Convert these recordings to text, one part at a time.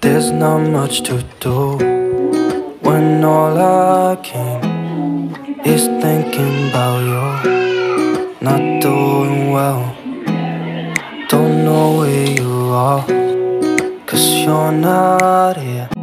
There's not much to do when all I can is thinking about you. Not doing well, don't know where you are, 'cause you're not here.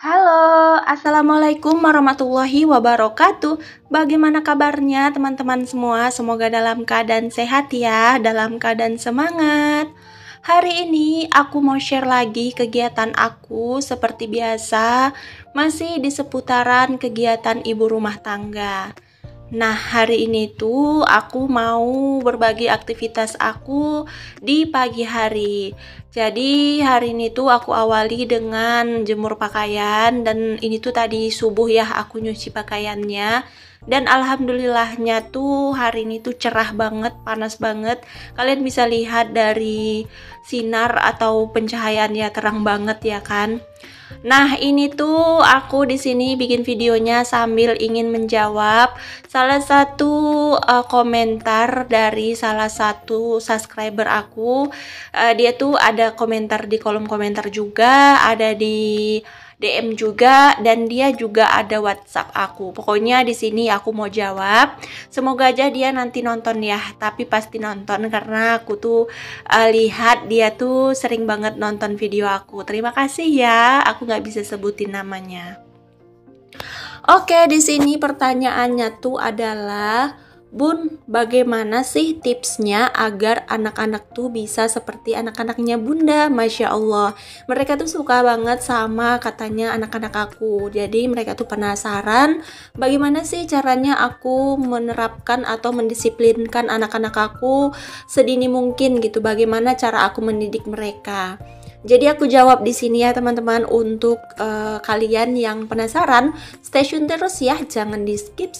Halo, assalamualaikum warahmatullahi wabarakatuh. Bagaimana kabarnya teman-teman semua? Semoga dalam keadaan sehat ya, dalam keadaan semangat. Hari ini aku mau share lagi kegiatan aku seperti biasa, masih di seputaran kegiatan ibu rumah tangga. Nah, hari ini tuh aku mau berbagi aktivitas aku di pagi hari. Jadi, hari ini tuh aku awali dengan jemur pakaian, dan ini tuh tadi subuh ya aku nyuci pakaiannya. Dan alhamdulillahnya tuh hari ini tuh cerah banget, panas banget. Kalian bisa lihat dari sinar atau pencahayaannya terang banget ya kan. Nah, ini tuh aku di sini bikin videonya sambil ingin menjawab salah satu komentar dari salah satu subscriber aku. Dia tuh ada komentar di kolom komentar juga, ada di DM juga, dan dia juga ada WhatsApp aku. Pokoknya di sini aku mau jawab. Semoga aja dia nanti nonton ya, tapi pasti nonton karena aku tuh lihat dia tuh sering banget nonton video aku. Terima kasih ya, aku nggak bisa sebutin namanya. Oke, di sini pertanyaannya tuh adalah, Bun, bagaimana sih tipsnya agar anak-anak tuh bisa seperti anak-anaknya Bunda? Masya Allah, mereka tuh suka banget sama katanya anak-anak aku. Jadi mereka tuh penasaran bagaimana sih caranya aku menerapkan atau mendisiplinkan anak-anak aku sedini mungkin gitu. Bagaimana cara aku mendidik mereka? Jadi aku jawab di sini ya teman-teman. Untuk kalian yang penasaran, stay tune terus ya, jangan di skip.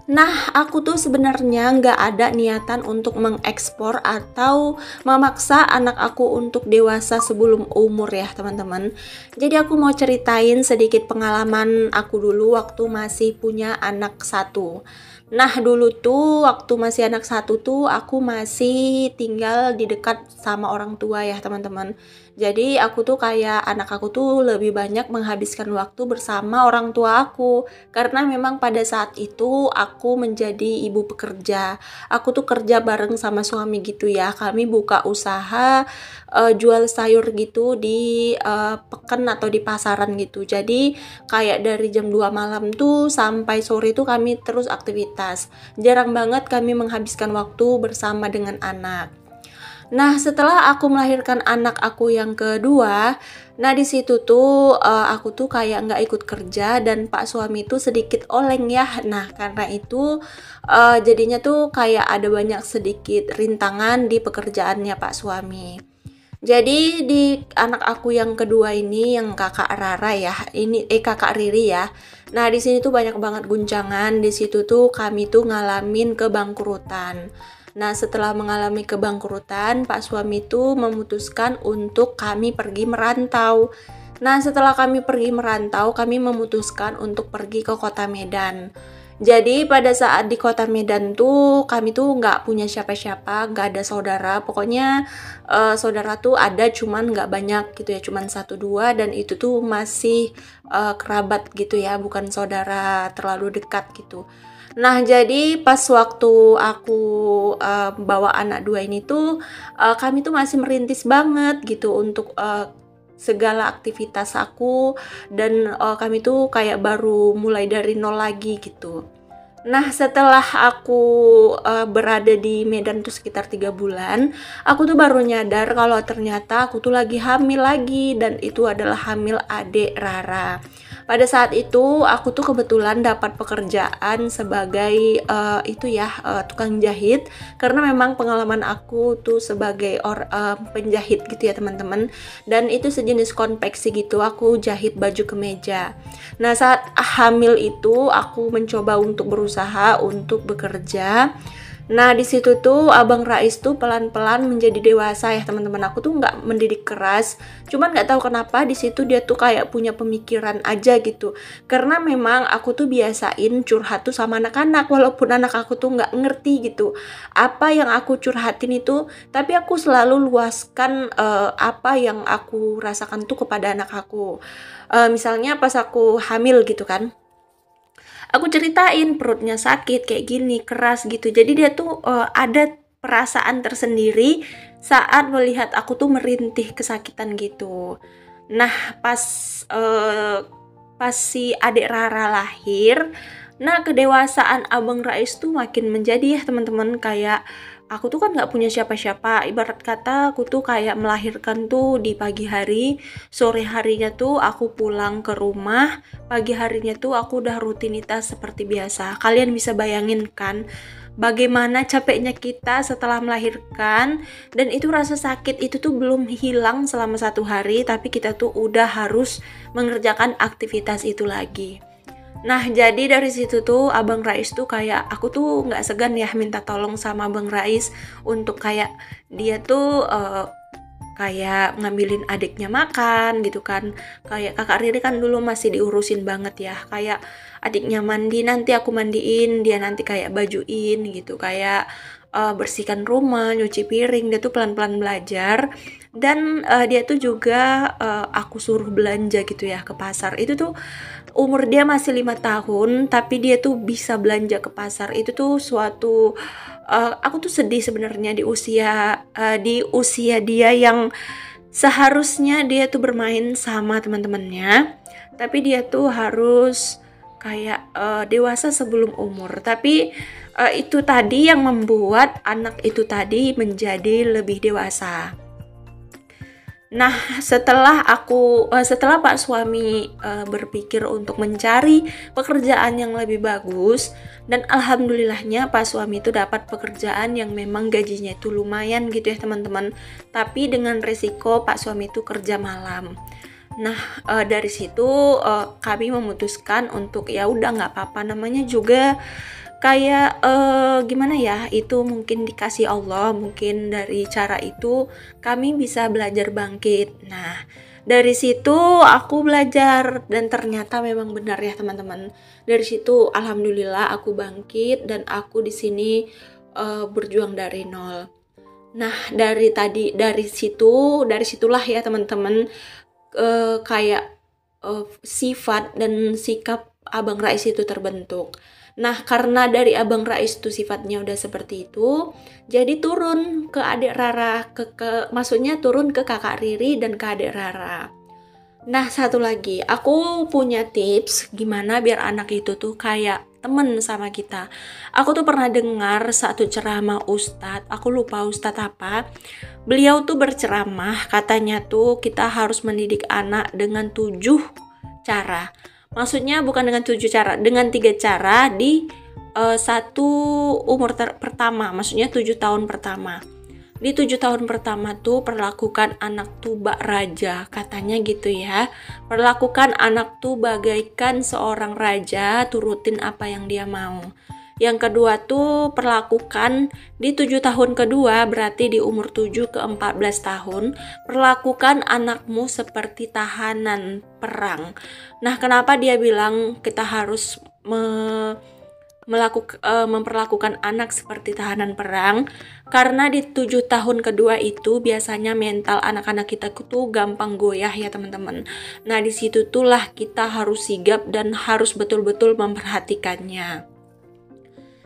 Nah, aku tuh sebenarnya nggak ada niatan untuk mengekspor atau memaksa anak aku untuk dewasa sebelum umur ya teman-teman. Jadi aku mau ceritain sedikit pengalaman aku dulu waktu masih punya anak satu. Nah, dulu tuh waktu masih anak satu tuh aku masih tinggal di dekat sama orang tua ya teman-teman. Jadi aku tuh kayak anak aku tuh lebih banyak menghabiskan waktu bersama orang tua aku, karena memang pada saat itu aku menjadi ibu pekerja. Aku tuh kerja bareng sama suami gitu ya. Kami buka usaha jual sayur gitu di pekan atau di pasaran gitu. Jadi kayak dari jam 2 malam tuh sampai sore tuh kami terus aktivitas. Jarang banget kami menghabiskan waktu bersama dengan anak. Nah, setelah aku melahirkan anak aku yang kedua, nah di situ tuh aku tuh kayak nggak ikut kerja, dan pak suami tuh sedikit oleng ya. Nah, karena itu jadinya tuh kayak ada banyak sedikit rintangan di pekerjaannya pak suami. Jadi di anak aku yang kedua ini, yang kakak Rara ya, ini kakak Riri ya. Nah, di sini tuh banyak banget guncangan. Di situ tuh kami tuh ngalamin kebangkrutan. Nah, setelah mengalami kebangkrutan, pak suami tuh memutuskan untuk kami pergi merantau. Nah, setelah kami pergi merantau, kami memutuskan untuk pergi ke kota Medan. Jadi pada saat di kota Medan tuh kami tuh nggak punya siapa-siapa, nggak ada saudara. Pokoknya saudara tuh ada, cuman nggak banyak gitu ya, cuman 1-2, dan itu tuh masih kerabat gitu ya, bukan saudara terlalu dekat gitu. Nah, jadi pas waktu aku bawa anak dua ini tuh kami tuh masih merintis banget gitu untuk segala aktivitas aku, dan kami tuh kayak baru mulai dari nol lagi gitu. Nah, setelah aku berada di Medan tuh sekitar 3 bulan, aku tuh baru nyadar kalau ternyata aku tuh lagi hamil lagi, dan itu adalah hamil adik Rara. Pada saat itu aku tuh kebetulan dapat pekerjaan sebagai tukang jahit, karena memang pengalaman aku tuh sebagai penjahit gitu ya teman-teman, dan itu sejenis konveksi gitu, aku jahit baju kemeja. Nah, saat hamil itu aku mencoba untuk berusaha untuk bekerja. Nah di situ tuh Abang Rais tuh pelan-pelan menjadi dewasa ya teman-teman. Aku tuh nggak mendidik keras, cuman nggak tahu kenapa di situ dia tuh kayak punya pemikiran aja gitu. Karena memang aku tuh biasain curhat tuh sama anak-anak, walaupun anak aku tuh nggak ngerti gitu apa yang aku curhatin itu, tapi aku selalu luaskan apa yang aku rasakan tuh kepada anak aku. Misalnya pas aku hamil gitu kan, aku ceritain perutnya sakit kayak gini, keras gitu. Jadi dia tuh ada perasaan tersendiri saat melihat aku tuh merintih kesakitan gitu. Nah pas pas si adik Rara lahir, nah kedewasaan Abang Rais tuh makin menjadi ya teman-teman. Kayak aku tuh kan nggak punya siapa-siapa, ibarat kata aku tuh kayak melahirkan tuh di pagi hari, sore harinya tuh aku pulang ke rumah, pagi harinya tuh aku udah rutinitas seperti biasa. Kalian bisa bayangin kan bagaimana capeknya kita setelah melahirkan, dan itu rasa sakit itu tuh belum hilang selama 1 hari, tapi kita tuh udah harus mengerjakan aktivitas itu lagi. Nah jadi dari situ tuh Abang Rais tuh kayak aku tuh nggak segan ya minta tolong sama Abang Rais untuk kayak dia tuh kayak ngambilin adiknya makan gitu kan. Kayak kakak Riri kan dulu masih diurusin banget ya, kayak adiknya mandi nanti aku mandiin, dia nanti kayak bajuin gitu, kayak bersihkan rumah, nyuci piring. Dia tuh pelan-pelan belajar, dan dia tuh juga aku suruh belanja gitu ya ke pasar. Itu tuh umur dia masih 5 tahun, tapi dia tuh bisa belanja ke pasar. Itu tuh suatu aku tuh sedih sebenarnya di usia dia yang seharusnya dia tuh bermain sama teman-temannya, tapi dia tuh harus kayak dewasa sebelum umur. Tapi itu tadi yang membuat anak itu tadi menjadi lebih dewasa. Nah, setelah Pak suami berpikir untuk mencari pekerjaan yang lebih bagus, dan alhamdulillahnya Pak suami itu dapat pekerjaan yang memang gajinya itu lumayan gitu ya teman-teman. Tapi dengan resiko Pak suami itu kerja malam. Nah, dari situ kami memutuskan untuk ya udah nggak apa-apa, namanya juga kayak gimana ya, itu mungkin dikasih Allah, mungkin dari cara itu kami bisa belajar bangkit. Nah dari situ aku belajar, dan ternyata memang benar ya teman-teman. Dari situ alhamdulillah aku bangkit, dan aku di sini berjuang dari nol. Nah dari situlah ya teman-teman, kayak sifat dan sikap Abang Rais itu terbentuk. Nah karena dari Abang Rais tuh sifatnya udah seperti itu, jadi turun ke adik Rara, maksudnya turun ke kakak Riri dan ke adik Rara. Nah satu lagi, aku punya tips gimana biar anak itu tuh kayak temen sama kita. Aku tuh pernah dengar satu ceramah ustadz, aku lupa ustadz apa. Beliau tuh berceramah, katanya tuh kita harus mendidik anak dengan 7 cara. Maksudnya bukan dengan 7 cara, dengan 3 cara di satu umur pertama, maksudnya 7 tahun pertama. Di 7 tahun pertama tuh perlakukan anak tuh bak raja, katanya gitu ya. Perlakukan anak tuh bagaikan seorang raja, turutin apa yang dia mau. Yang kedua tuh perlakukan di 7 tahun kedua, berarti di umur 7 ke 14 tahun, perlakukan anakmu seperti tahanan perang. Nah kenapa dia bilang kita harus memperlakukan anak seperti tahanan perang? Karena di 7 tahun kedua itu biasanya mental anak-anak kita tuh gampang goyah ya teman-teman. Nah di situ tuhlah kita harus sigap dan harus betul-betul memperhatikannya.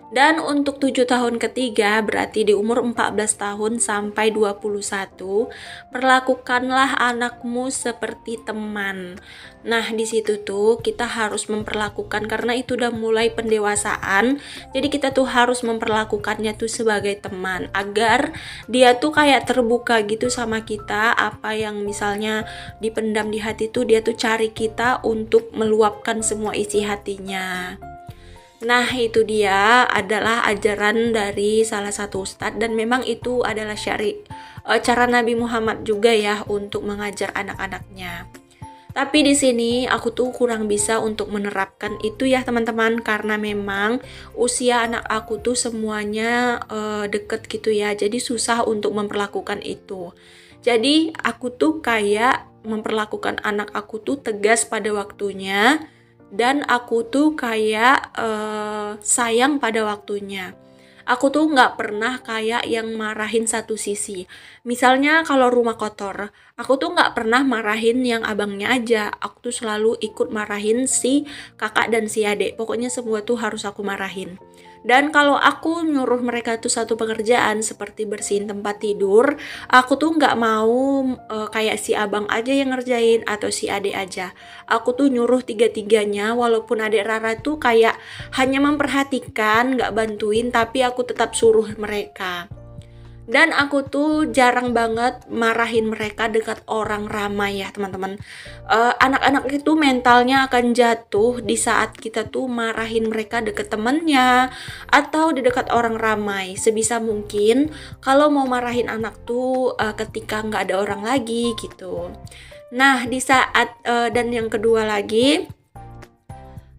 Dan untuk 7 tahun ketiga, berarti di umur 14 tahun sampai 21, perlakukanlah anakmu seperti teman. Nah, di situ tuh kita harus memperlakukan, karena itu udah mulai pendewasaan. Jadi kita tuh harus memperlakukannya tuh sebagai teman, agar dia tuh kayak terbuka gitu sama kita. Apa yang misalnya dipendam di hati tuh dia tuh cari kita untuk meluapkan semua isi hatinya. Nah itu dia adalah ajaran dari salah satu ustadz, dan memang itu adalah cara Nabi Muhammad juga ya untuk mengajar anak-anaknya. Tapi di sini aku tuh kurang bisa untuk menerapkan itu ya teman-teman, karena memang usia anak aku tuh semuanya deket gitu ya. Jadi susah untuk memperlakukan itu. Jadi aku tuh kayak memperlakukan anak aku tuh tegas pada waktunya, dan aku tuh kayak sayang pada waktunya. Aku tuh nggak pernah kayak yang marahin satu sisi. Misalnya kalau rumah kotor, aku tuh nggak pernah marahin yang abangnya aja. Aku tuh selalu ikut marahin si kakak dan si adik. Pokoknya semua tuh harus aku marahin. Dan kalau aku nyuruh mereka tuh satu pekerjaan seperti bersihin tempat tidur, aku tuh nggak mau kayak si abang aja yang ngerjain atau si adik aja. Aku tuh nyuruh tiga-tiganya, walaupun adik Rara tuh kayak hanya memperhatikan, nggak bantuin, tapi aku tetap suruh mereka. Dan aku tuh jarang banget marahin mereka dekat orang ramai ya teman-teman. Anak-anak itu mentalnya akan jatuh di saat kita tuh marahin mereka deket temennya atau di dekat orang ramai. Sebisa mungkin kalau mau marahin anak tuh ketika nggak ada orang lagi gitu. Nah di saat dan yang kedua lagi,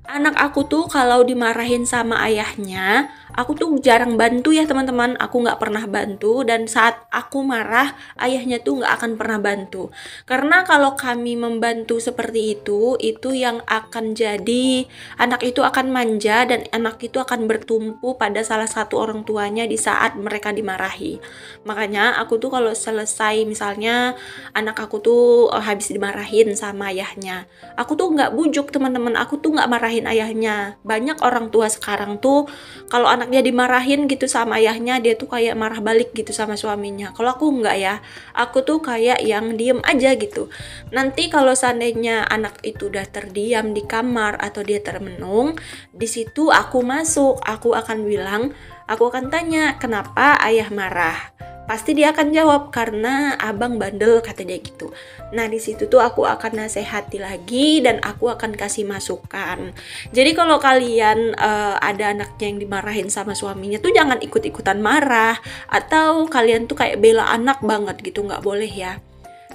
anak aku tuh kalau dimarahin sama ayahnya, aku tuh jarang bantu ya teman-teman. Aku nggak pernah bantu, dan saat aku marah, ayahnya tuh nggak akan pernah bantu. Karena kalau kami membantu seperti itu yang akan jadi anak itu akan manja, dan anak itu akan bertumpu pada salah satu orang tuanya di saat mereka dimarahi. Makanya aku tuh kalau selesai misalnya anak aku tuh habis dimarahin sama ayahnya, aku tuh nggak bujuk teman-teman, aku tuh nggak marahin ayahnya. Banyak orang tua sekarang tuh kalau anaknya dimarahin gitu sama ayahnya, dia tuh kayak marah balik gitu sama suaminya. Kalau aku enggak ya, aku tuh kayak yang diem aja gitu. Nanti kalau seandainya anak itu udah terdiam di kamar atau dia termenung, di situ aku masuk, aku akan bilang, aku akan tanya kenapa ayah marah. Pasti dia akan jawab karena abang bandel, kata dia gitu. Nah di situ tuh aku akan nasehati lagi dan aku akan kasih masukan. Jadi kalau kalian ada anaknya yang dimarahin sama suaminya tuh jangan ikut-ikutan marah, atau kalian tuh kayak bela anak banget gitu, nggak boleh ya.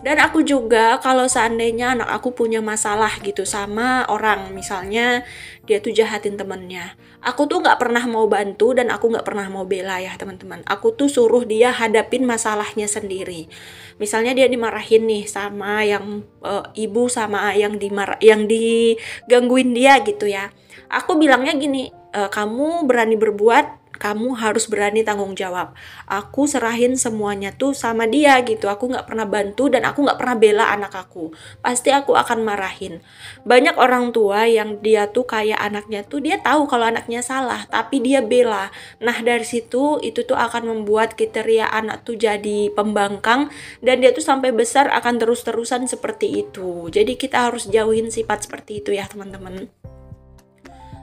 Dan aku juga kalau seandainya anak aku punya masalah gitu sama orang, misalnya dia tuh jahatin temennya, aku tuh nggak pernah mau bantu dan aku nggak pernah mau bela ya teman-teman. Aku tuh suruh dia hadapin masalahnya sendiri. Misalnya dia dimarahin nih sama yang ibu sama yang digangguin dia gitu ya. Aku bilangnya gini, kamu berani berbuat, kamu harus berani tanggung jawab. Aku serahin semuanya tuh sama dia gitu. Aku gak pernah bantu dan aku gak pernah bela anak aku. Pasti aku akan marahin. Banyak orang tua yang dia tuh kayak anaknya tuh dia tahu kalau anaknya salah, tapi dia bela. Nah dari situ itu tuh akan membuat kriteria anak tuh jadi pembangkang, dan dia tuh sampai besar akan terus-terusan seperti itu. Jadi kita harus jauhin sifat seperti itu ya teman-teman.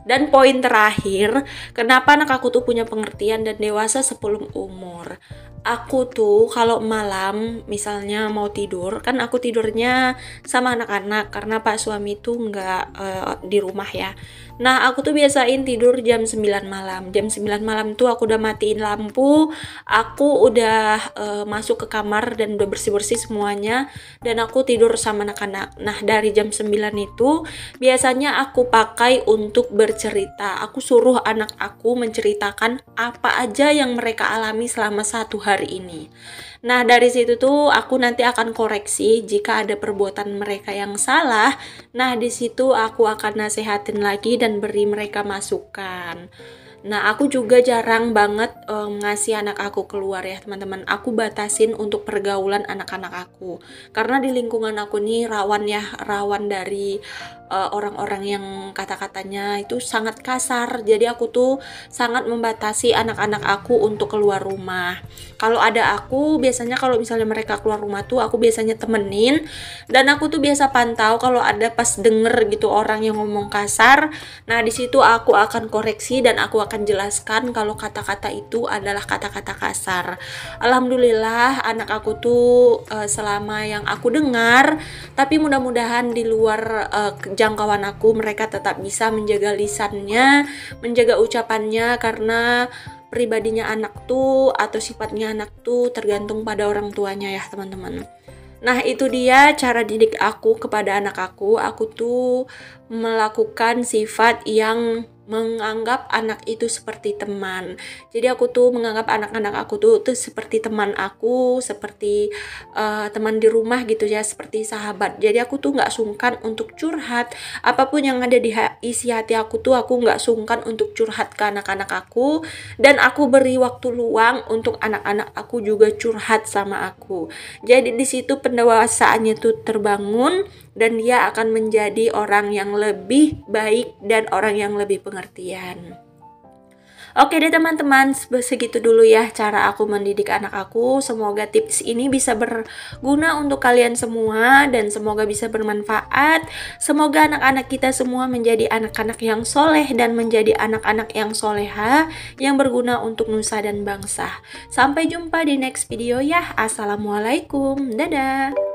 Dan poin terakhir, kenapa anak aku tuh punya pengertian dan dewasa sebelum umur. Aku tuh kalau malam misalnya mau tidur, kan aku tidurnya sama anak-anak karena pak suami tuh nggak di rumah ya. Nah aku tuh biasain tidur jam 9 malam. Jam 9 malam tuh aku udah matiin lampu, aku udah masuk ke kamar dan udah bersih-bersih semuanya, dan aku tidur sama anak-anak. Nah dari jam 9 itu biasanya aku pakai untuk bercerita. Aku suruh anak aku menceritakan apa aja yang mereka alami selama satu hari ini. Nah dari situ tuh aku nanti akan koreksi jika ada perbuatan mereka yang salah. Nah di situ aku akan nasehatin lagi dan beri mereka masukan. Nah aku juga jarang banget ngasih anak aku keluar ya teman-teman. Aku batasin untuk pergaulan anak-anak aku, karena di lingkungan aku nih rawan dari orang-orang yang kata-katanya itu sangat kasar. Jadi aku tuh sangat membatasi anak-anak aku untuk keluar rumah. Kalau ada aku biasanya kalau misalnya mereka keluar rumah tuh aku biasanya temenin, dan aku tuh biasa pantau kalau ada pas denger gitu orang yang ngomong kasar. Nah di situ aku akan koreksi dan aku akan jelaskan kalau kata-kata itu adalah kata-kata kasar. Alhamdulillah anak aku tuh selama yang aku dengar, tapi mudah-mudahan di luar jangkauan aku, mereka tetap bisa menjaga lisannya, menjaga ucapannya, karena pribadinya anak tuh atau sifatnya anak tuh tergantung pada orang tuanya ya teman-teman. Nah, itu dia cara didik aku kepada anak aku. Aku tuh melakukan sifat yang menganggap anak itu seperti teman. Jadi aku tuh menganggap anak-anak aku tuh seperti teman aku, seperti teman di rumah gitu ya, seperti sahabat. Jadi aku tuh nggak sungkan untuk curhat. Apapun yang ada di isi hati aku tuh aku nggak sungkan untuk curhat ke anak-anak aku. Dan aku beri waktu luang untuk anak-anak aku juga curhat sama aku. Jadi di situ pendewasaannya tuh terbangun dan dia akan menjadi orang yang lebih baik dan orang yang lebih pengertian. Oke deh teman-teman, segitu dulu ya cara aku mendidik anak aku. Semoga tips ini bisa berguna untuk kalian semua dan semoga bisa bermanfaat. Semoga anak-anak kita semua menjadi anak-anak yang soleh dan menjadi anak-anak yang soleha yang berguna untuk nusa dan bangsa. Sampai jumpa di next video ya. Assalamualaikum, dadah.